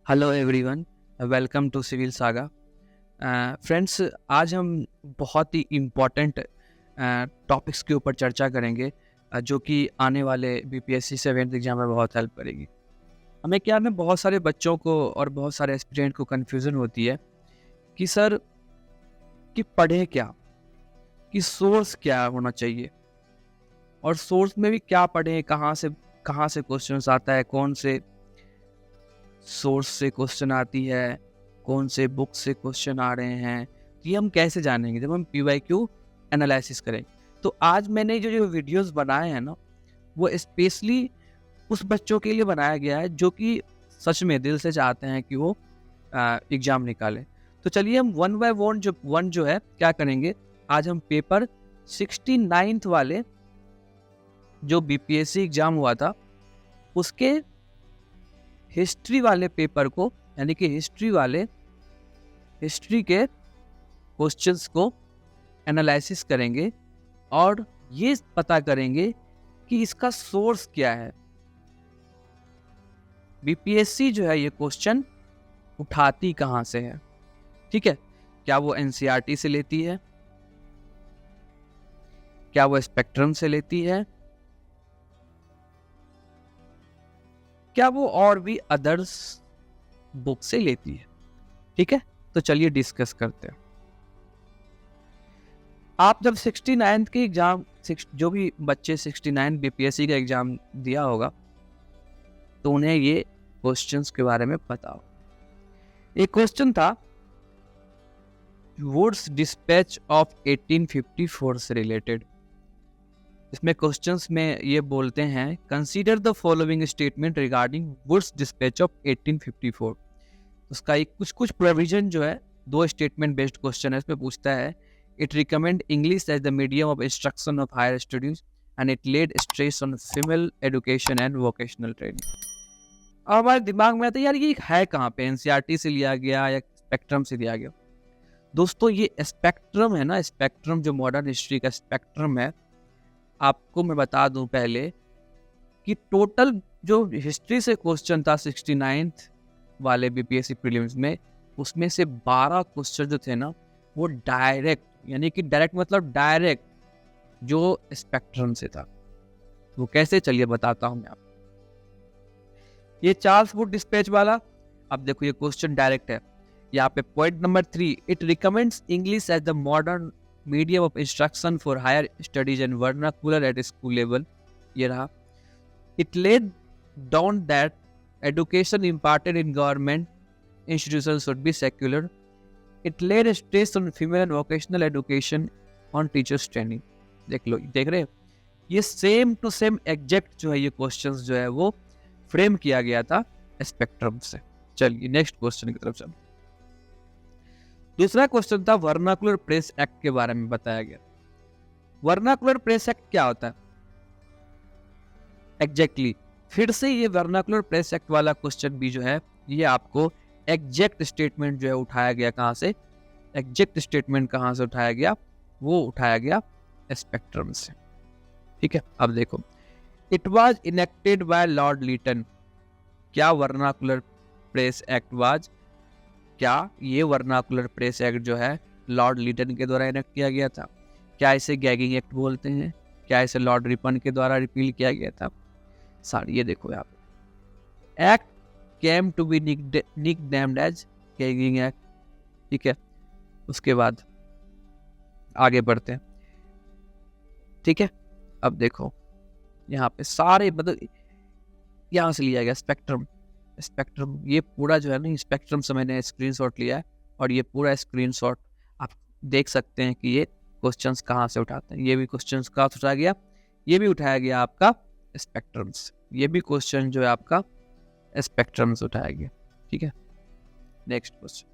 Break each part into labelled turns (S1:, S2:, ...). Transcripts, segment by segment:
S1: Hello everyone, welcome to civil saga. Friends, आज हम बहुत ही इम्पॉर्टेंट टॉपिक्स के ऊपर चर्चा करेंगे जो कि आने वाले बीपीएससी 7th एग्जाम में बहुत हेल्प करेगी। हमें क्या है, बहुत सारे बच्चों को और बहुत सारे एस्पिरेंट को कन्फ्यूज़न होती है कि सर कि पढ़ें क्या, कि सोर्स क्या होना चाहिए और सोर्स में भी क्या पढ़ें, कहाँ से क्वेश्चंस आता है, कौन से सोर्स से क्वेश्चन आती है, कौन से बुक से क्वेश्चन आ रहे हैं, तो ये हम कैसे जानेंगे जब हम पीवाईक्यू एनालिसिस करेंगे। तो आज मैंने जो वीडियोस बनाए हैं ना, वो स्पेशली उस बच्चों के लिए बनाया गया है जो कि सच में दिल से चाहते हैं कि वो एग्ज़ाम निकालें। तो चलिए हम वन बाय वन जो है क्या करेंगे, आज हम पेपर 69th वाले जो बीपीएससी एग्ज़ाम हुआ था उसके हिस्ट्री वाले पेपर को, यानी कि हिस्ट्री के क्वेश्चंस को एनालिसिस करेंगे और ये पता करेंगे कि इसका सोर्स क्या है। बीपीएससी जो है ये क्वेश्चन उठाती कहाँ से है, ठीक है। क्या वो एनसीईआरटी से लेती है, क्या वो स्पेक्ट्रम से लेती है, क्या वो और भी अदर्स बुक से लेती है, ठीक है। तो चलिए डिस्कस करते हैं। आप जब 69th के एग्जाम, जो भी बच्चे 69 बीपीएससी का एग्जाम दिया होगा तो उन्हें ये क्वेश्चंस के बारे में पता हो। एक क्वेश्चन था वुड्स डिस्पैच ऑफ 1854 से रिलेटेड। इसमें क्वेश्चंस में ये बोलते हैं consider the following statement regarding Wood's dispatch of 1854। उसका एक कुछ प्रोविजन जो है, दो स्टेटमेंट बेस्ड क्वेश्चन है, इसमें पूछता है it recommend English as the medium of instruction of higher studies and it laid stress on female education and vocational training. अब हमारे दिमाग में आता है यार ये है कहाँ पे, एनसीईआरटी से लिया गया या स्पेक्ट्रम से लिया गया। दोस्तों ये स्पेक्ट्रम है ना, स्पेक्ट्रम जो मॉडर्न हिस्ट्री का स्पेक्ट्रम है, आपको मैं बता दूं पहले कि टोटल जो हिस्ट्री से क्वेश्चन था 69th वाले बीपीएससी प्रीलिम्स में, उसमें से 12 क्वेश्चन जो थे ना वो डायरेक्ट, यानी कि डायरेक्ट मतलब डायरेक्ट जो स्पेक्ट्रम से था। वो कैसे, चलिए बताता हूं मैं आपको। ये चार्ल्स वुड डिस्पैच वाला, अब देखो ये क्वेश्चन डायरेक्ट है। यहाँ पे point number 3, it recommends English as the modern medium of instruction for higher studies and vernacular at school level. ये रहा। It laid down that education imparted in government institutions should be secular. It laid stress on female and vocational education on teachers training. देख रहे हैं, ये same to same exact जो है ये questions जो है वो फ्रेम किया गया था स्पेक्ट्रम से। चलिए नेक्स्ट क्वेश्चन की तरफ चलो। दूसरा क्वेश्चन था वर्नाकुलर प्रेस एक्ट के बारे में बताया गया। वर्नाकुलर प्रेस एक्ट क्या होता है एग्जैक्टली? फिर से ये वर्नाकुलर प्रेस एक्ट वाला क्वेश्चन भी जो है ये आपको एग्जैक्ट स्टेटमेंट जो है उठाया गया कहाँ से, एग्जैक्ट स्टेटमेंट कहाँ से उठाया गया, वो उठाया गया स्पेक्ट्रम से, ठीक है। अब देखो, it was enacted bye Lord Lytton. क्या वर्नाकुलर प्रेस एक्ट वाज, क्या ये वर्नाकुलर प्रेस एक्ट जो है लॉर्ड लीटन के द्वारा इनेक्ट किया गया था? क्या इसे गैगिंग एक्ट बोलते हैं? क्या इसे लॉर्ड रिपन के द्वारा रिपील किया गया था? सारी ये देखो यहाँ पे, act came to be nicknamed as gagging act, ठीक है। उसके बाद आगे बढ़ते हैं, ठीक है। अब देखो यहाँ पे सारे मतलब यहाँ से लिया गया स्पेक्ट्रम ये पूरा जो है ना, स्पेक्ट्रम से मैंने स्क्रीनशॉट लिया है और ये पूरा स्क्रीनशॉट आप देख सकते हैं कि ये क्वेश्चंस कहाँ से उठाते हैं। ये भी क्वेश्चंस कहाँ से उठाया गया, ये भी उठाया गया आपका स्पेक्ट्रम से। ये भी क्वेश्चन जो है आपका स्पेक्ट्रम से उठाया गया, ठीक है। Next question,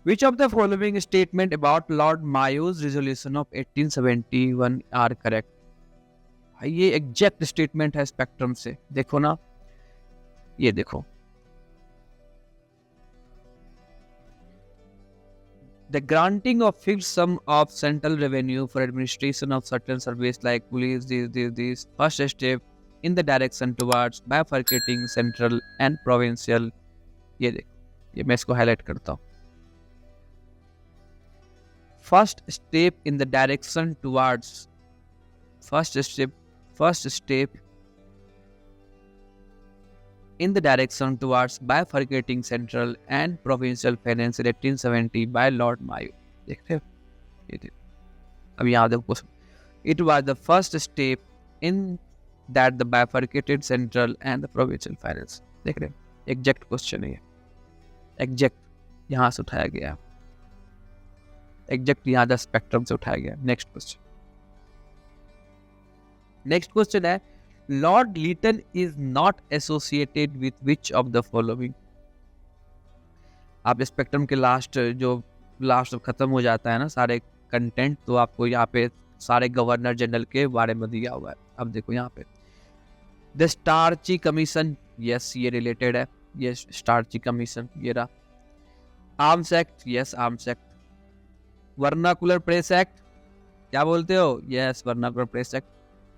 S1: which of the following statement about Lord Mayo's resolution of 1871 are correct? ये एग्जैक्ट स्टेटमेंट है स्पेक्ट्रम से। देखो ना, ये देखो, the granting of fixed sum of central revenue for administration of certain service like police, these first step in the direction towards bifurcating central and provincial ये देखो, ये मैं इसको हाईलाइट करता हूँ। First step in the direction towards, first step in the direction towards bifurcating central and provincial finance in 1870 by Lord Mayo। देखते हो ये देखो, अब यहाँ देखो, it was the first step in that the bifurcated central and the provincial finance। देख रहे हो, एग्जैक्ट क्वेश्चन है ये, एग्जैक्ट यहाँ से उठाया गया, एग्जैक्ट यहाँ द स्पेक्ट्रम से उठाया गया। नेक्स्ट क्वेश्चन है, Lord Lytton is not associated with which of the following. आप स्पेक्ट्रम के लास्ट खत्म हो जाता है ना सारे कंटेंट, तो आपको यहाँ पे सारे गवर्नर जनरल के बारे में दिया हुआ है। अब देखो यहाँ पे द स्टार्ची कमीशन, यस ये रिलेटेड है, ये स्टार्ची कमीशन ये रहा। Arms act, yes arms act. Vernacular press act, क्या बोलते हो, yes vernacular press act.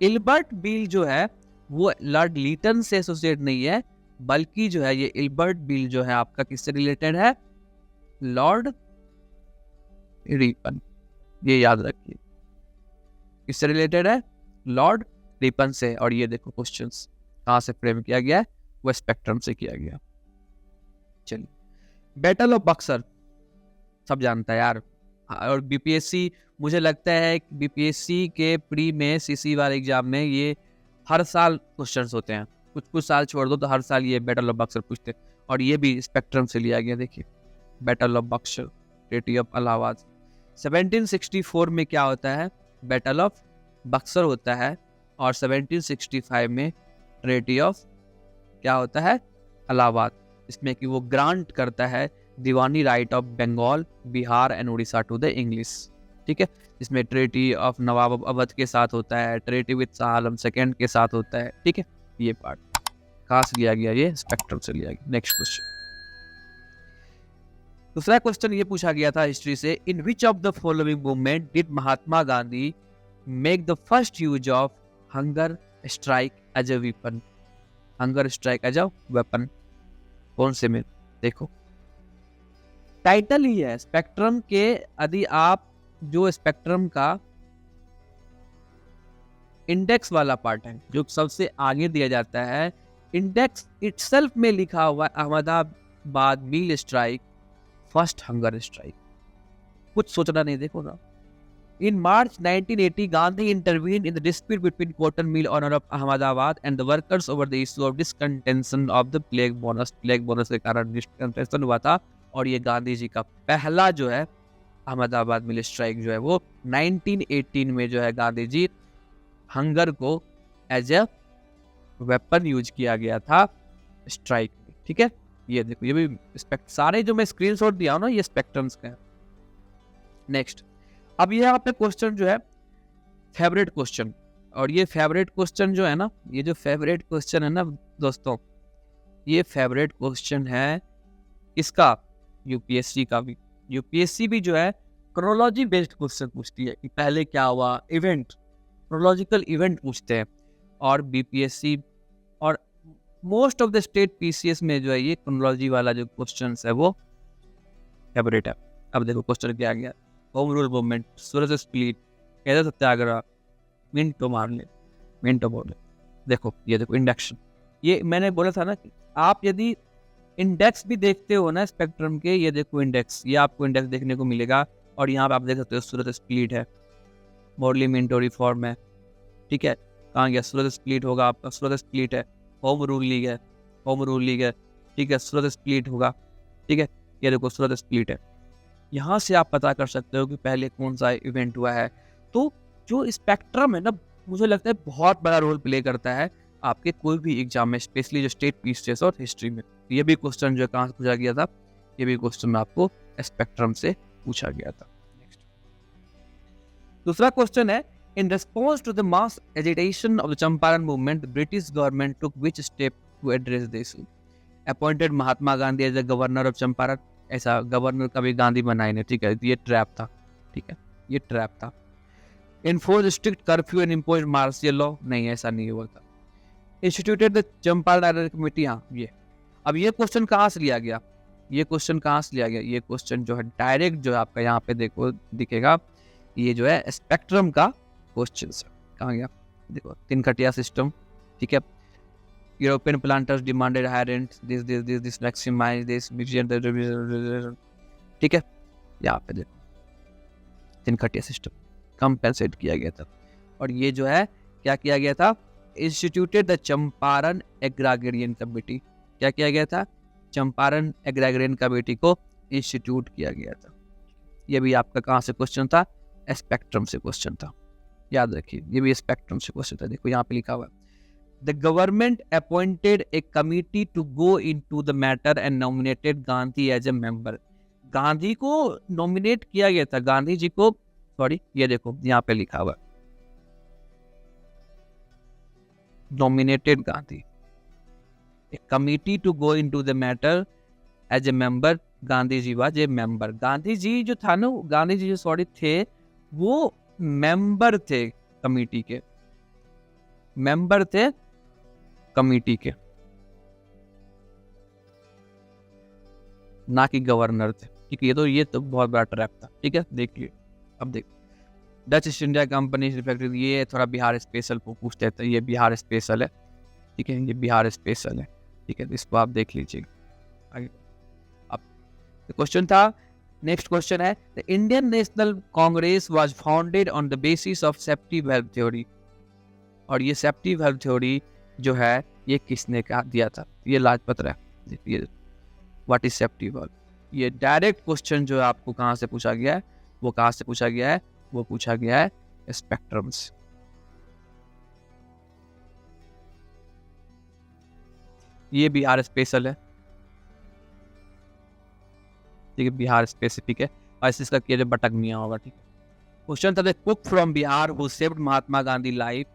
S1: Ilbert bill जो है वो लॉर्ड लीटन से एसोसिएट नहीं है, बल्कि जो है ये इल्बर्ट बिल जो है आपका किससे रिलेटेड है, लॉर्ड रिपन। ये याद रखिए किससे रिलेटेड है, लॉर्ड रिपन से। और ये देखो क्वेश्चंस कहाँ से फ्रेम किया गया है, वो स्पेक्ट्रम से किया गया। चलिए, बैटल ऑफ बक्सर सब जानता है यार, और बीपीएससी मुझे लगता है बीपीएससी के प्री में सीसी वाले एग्जाम में ये हर साल क्वेश्चंस होते हैं, कुछ साल छोड़ दो तो हर साल ये बैटल ऑफ बक्सर पूछते हैं, और ये भी स्पेक्ट्रम से लिया गया। देखिए battle of Buxar, treaty of Allahabad. 1764 में क्या होता है, बैटल ऑफ बक्सर होता है, और 1765 में ट्रीटी ऑफ क्या होता है, इलाहाबाद, इसमें कि वो ग्रांट करता है diwani right of Bengal, Bihar and Orissa to the English. ठीक है, इसमें ट्रीटी ऑफ नवाब अवध के साथ होता है, treaty with Shah Alam second के साथ होता है। ठीक है, ये पार्ट कहाँ से लिया गया, ये स्पेक्ट्रम से लिया गया। नेक्स्ट क्वेश्चन, दूसरा क्वेश्चन ये पूछा गया था हिस्ट्री से, in which of the following movement did Mahatma Gandhi make the first use of hunger strike as a weapon. Hunger strike as a weapon कौन से में, देखो टाइटल ही है स्पेक्ट्रम के। यदि आप जो स्पेक्ट्रम का इंडेक्स वाला पार्ट है जो सबसे आगे दिया जाता है, इंडेक्स इटसेल्फ में लिखा हुआ है अहमदाबाद मील स्ट्राइक, फर्स्ट हंगर स्ट्राइक। कुछ सोचना नहीं, देखो ना। In March 1980, Gandhi intervened in the dispute between cotton mill owner of Ahmedabad and the workers over the issue of discontention of the plague bonus। plague bonus के कारण डिस्कंटेंशन हुआ था, और ये गांधी जी का पहला जो है अहमदाबाद मिल स्ट्राइक जो है वो 1918 में जो है गांधी जी हंगर को एज ए वेपन यूज किया गया था स्ट्राइक में। ठीक है, ये देखो, ये भी सारे जो मैं स्क्रीनशॉट दिया हूं ना ये स्पेक्ट्रम्स का है। नेक्स्ट, अब ये आपका क्वेश्चन जो है फेवरेट क्वेश्चन, और ये फेवरेट क्वेश्चन जो है ना, ये जो फेवरेट क्वेश्चन है ना दोस्तों, ये फेवरेट क्वेश्चन है इसका यूपीएससी का भी। यूपीएससी भी जो है क्रोनोलॉजी बेस्ड क्वेश्चन पूछती है कि पहले क्या हुआ, इवेंट, क्रोनोलॉजिकल इवेंट पूछते हैं। और बीपीएससी और most of the state PCS में जो है ये क्रोनोलॉजी वाला जो क्वेश्चन है वो फेवरेट है। अब देखो क्वेश्चन क्या गया, होम रूल मूवमेंट, सूरज स्प्लिट, कैसे सत्याग्रह, मिंटो मारले, मिंटो बोले। देखो ये देखो इंडेक्शन, ये मैंने बोला था ना कि आप यदि इंडेक्स भी देखते हो ना स्पेक्ट्रम के, ये देखो इंडेक्स, ये आपको इंडेक्स देखने को मिलेगा। और यहाँ पे आप देख सकते हो सूरज स्प्लिट है, मोरली मिंटो रिफॉर्म है। ठीक है, कहाँ गया, सूरज स्प्लिट होगा आपका, सूरज स्प्लिट है, होम रूल लीग है, होम रूल लीग है। ठीक है, सूरज स्प्लिट होगा। ठीक है, ये देखो सूरज स्प्लिट है। यहाँ से आप पता कर सकते हो कि पहले कौन सा इवेंट हुआ है। तो जो स्पेक्ट्रम है ना, मुझे लगता है बहुत बड़ा रोल प्ले करता है आपके कोई भी एग्जाम में, स्पेशली जो स्टेट पीसीएस और हिस्ट्री में। ये भी क्वेश्चन जो कहाँ से पूछा गया था, ये भी क्वेश्चन आपको स्पेक्ट्रम से पूछा गया था। नेक्स्ट, दूसरा क्वेश्चन है, in response to the mass agitation of the Champaran movement, the British government took which step to address the issue. Appointed Mahatma Gandhi as the governor of Champaran. ऐसा गवर्नर कभी गांधी बनाए नहीं। ठीक है, ये ट्रैप था। ठीक है, ये ट्रैप था। Enforce strict curfew and impose martial law, नहीं ऐसा नहीं हुआ था। इंस्टीट्यूटेड द चंपारण कमेटी, हाँ ये अब ये क्वेश्चन कहाँ से लिया गया, ये क्वेश्चन कहाँ से लिया गया, ये क्वेश्चन जो है डायरेक्ट जो है आपका यहाँ पे देखो दिखेगा, ये जो है स्पेक्ट्रम का क्वेश्चन है। कहाँ गया, देखो तिनकटिया सिस्टम, ठीक है, European planters demanded higher rent, this maximise this, ठीक है, यहाँ पे देखो तिनकटिया सिस्टम कंपेंसेट किया गया था। और ये जो है क्या किया गया था, इंस्टीट्यूटेड द चंपारण एग्रागेरियन कमेटी, क्या किया गया था, चंपारण एग्रागेरियन कमेटी को इंस्टीट्यूट किया गया था। ये भी आपका कहाँ से क्वेश्चन था, स्पेक्ट्रम से क्वेश्चन था, याद रखिए ये भी स्पेक्ट्रम से क्वेश्चन था। देखो यहाँ पे लिखा हुआ है, the government appointed a committee to go into the matter and nominated Gandhi as a member. Gandhi को नॉमिनेट किया गया था, गांधी जी को, सॉरी ये देखो यहाँ पे लिखा हुआ nominated Gandhi, a committee to go into the matter as a member, Gandhi ji was a member. Gandhi ji जो था ना, गांधी जी जो सॉरी थे वो मेंबर थे कमिटी के, मेंबर थे कमिटी के, ना कि गवर्नर थे, ठीक है। ये तो बहुत बड़ा ट्रैप था, ठीक है। देखिए अब देखो, Dutch east India company factory, ये थोड़ा बिहार स्पेशल को पूछते थे, ये बिहार स्पेशल है, ठीक है, ये बिहार स्पेशल है, ठीक है, इसको आप देख लीजिए आगे। अब क्वेश्चन था, नेक्स्ट क्वेश्चन है, the Indian national Congress was founded on the basis of safety valve theory. और ये सेफ्टी वेल्व थ्योरी जो है ये किसने कहा दिया था, ये लाजपत राय। देखिए व्हाट इज सेफ्टी वेल्व, ये डायरेक्ट क्वेश्चन जो है आपको कहाँ से पूछा गया है, वो कहाँ से पूछा गया है, वो पूछा गया है स्पेक्ट्रम से। ये बिहार स्पेशल है, ठीक है, बिहार स्पेसिफिक है, और इसका किया बटक मियां होगा, ठीक है। क्वेश्चन था, the cook from Bihar who saved Mahatma Gandhi life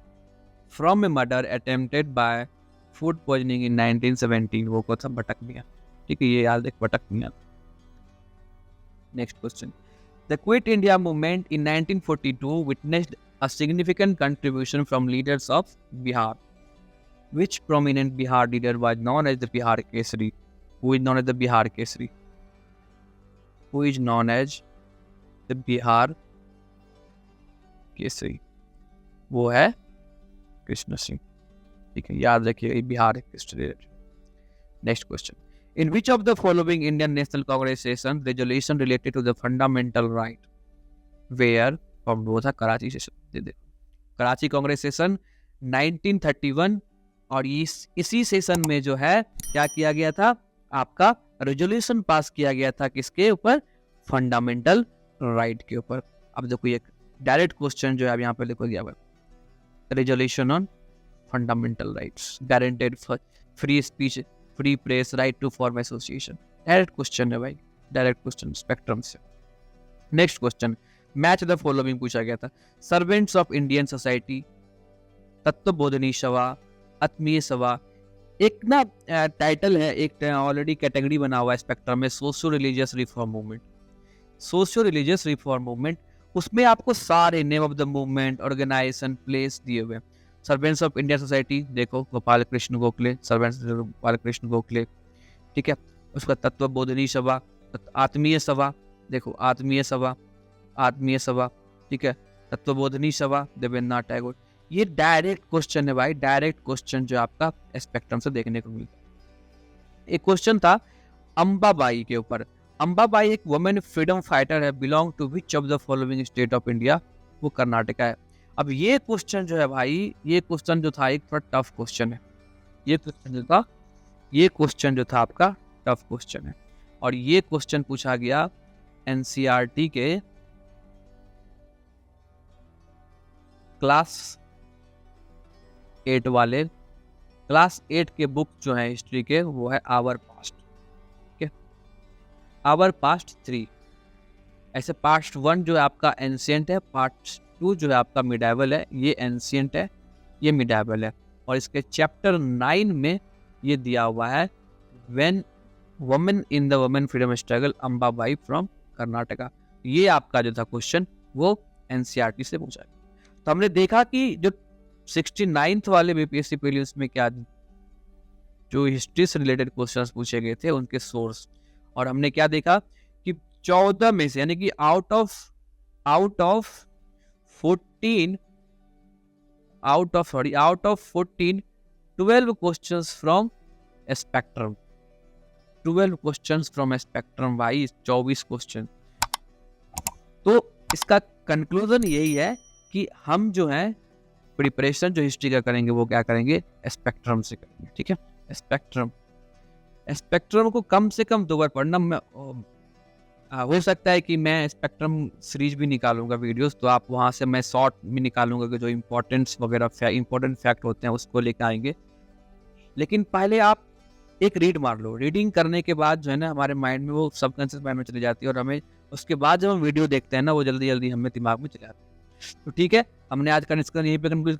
S1: from a murder attempted by food poisoning in 1917, वो को था बटक मियां, ठीक है, ये याद एक Batak Mian. Next question, the quit India movement in 1942 witnessed a significant contribution from leaders of Bihar. Which prominent Bihar leader was known as the Bihar Kesari? Who is known as the Bihar Kesari? Who is known as the Bihar Kesari? वो है कृष्ण सिंह, ठीक है, याद रखिए Bihar Kesari. Next question, in which of the following Indian National Congress session resolution related to the fundamental right where from, वो था Karachi session, Karachi Congress session 1931, और इसी सेशन में जो है क्या किया गया था, आपका रेजोल्यूशन पास किया गया था किसके ऊपर, फंडामेंटल राइट के ऊपर। अब देखो ये डायरेक्ट क्वेश्चन जो है यहाँ पे लिखा गया है, resolution on fundamental rights guaranteed free speech, free press, right to form association, direct question है भाई, डायरेक्ट क्वेश्चन स्पेक्ट्रम से। Next question, match the following पूछा गया था, servants of Indian society, Tattvabodhini Sabha, Atmiya सभा। एक ना टाइटल है, एक ऑलरेडी कैटेगरी बना हुआ है स्पेक्ट्रम में, socio religious reform movement, socio religious reform movement, उसमें आपको सारे name of the movement, organization, place दिए हुए। सर्वेंट्स ऑफ इंडियन सोसाइटी देखो गोपाल कृष्ण गोखले, सर्वेंट्स गोपाल कृष्ण गोखले, ठीक है। उसका तत्वबोधनी सभा, आत्मीय सभा, देखो आत्मीय सभा, आत्मीय सभा, ठीक है, तत्वबोधनी सभा, देवेंद्रनाथ टैगोर। ये डायरेक्ट क्वेश्चन है भाई, डायरेक्ट क्वेश्चन जो आपका स्पेक्ट्रम से देखने को मिलता है। एक क्वेश्चन था अंबाबाई के ऊपर, अंबाबाई एक वुमेन फ्रीडम फाइटर है, belong to which of the following state of India, वो कर्नाटका है। अब ये क्वेश्चन जो है भाई, ये क्वेश्चन जो था एक थोड़ा टफ क्वेश्चन है, ये क्वेश्चन जो था, ये क्वेश्चन जो था आपका टफ क्वेश्चन है, और ये क्वेश्चन पूछा गया एनसीईआरटी के क्लास 8 वाले, क्लास 8 के बुक जो है हिस्ट्री के, वो है आवर पास्ट, ठीक है, आवर पास्ट 3। ऐसे पास्ट 1 जो है आपका एंशिएंट है, पार्ट 2 जो है आपका मिडाइवल है, ये एंशिएंट है, ये मिडाइवल है, और इसके चैप्टर 9 में ये दिया हुआ है when women in the women freedom struggle, Ambabai from Karnataka. ये आपका जो था क्वेश्चन वो एनसीईआरटी से पूछा गया। तो हमने देखा कि जो 69th वाले बीपीएससी प्रीलिम्स में क्या जो हिस्ट्री से रिलेटेड क्वेश्चंस पूछे गए थे उनके सोर्स। और हमने क्या देखा कि 14 में से यानी कि out of 14 12 questions from spectrum, 12 questions from spectrum wise 24 question. तो इसका कंक्लूजन यही है कि हम जो है प्रिपरेशन जो हिस्ट्री का करेंगे वो क्या करेंगे, स्पेक्ट्रम से करेंगे। ठीक है, स्पेक्ट्रम को कम से कम 2 बार पढ़ना। हो सकता है कि मैं स्पेक्ट्रम सीरीज भी निकालूंगा वीडियोस, तो आप वहां से मैं शॉर्ट भी निकालूंगा कि जो इम्पोर्टेंट्स वगैरह इम्पोर्टेंट फैक्ट होते हैं उसको लेकर आएंगे। लेकिन पहले आप एक रीड मार लो। रीडिंग करने के बाद जो है ना हमारे माइंड में वो सबकॉन्शियस माइंड में चली जाती है, और हमें उसके बाद जब हम वीडियो देखते हैं ना वो जल्दी जल्दी हमें दिमाग में चले आती है। तो ठीक है, हमने आज का डिस्कशन यहीं पे कंक्लूड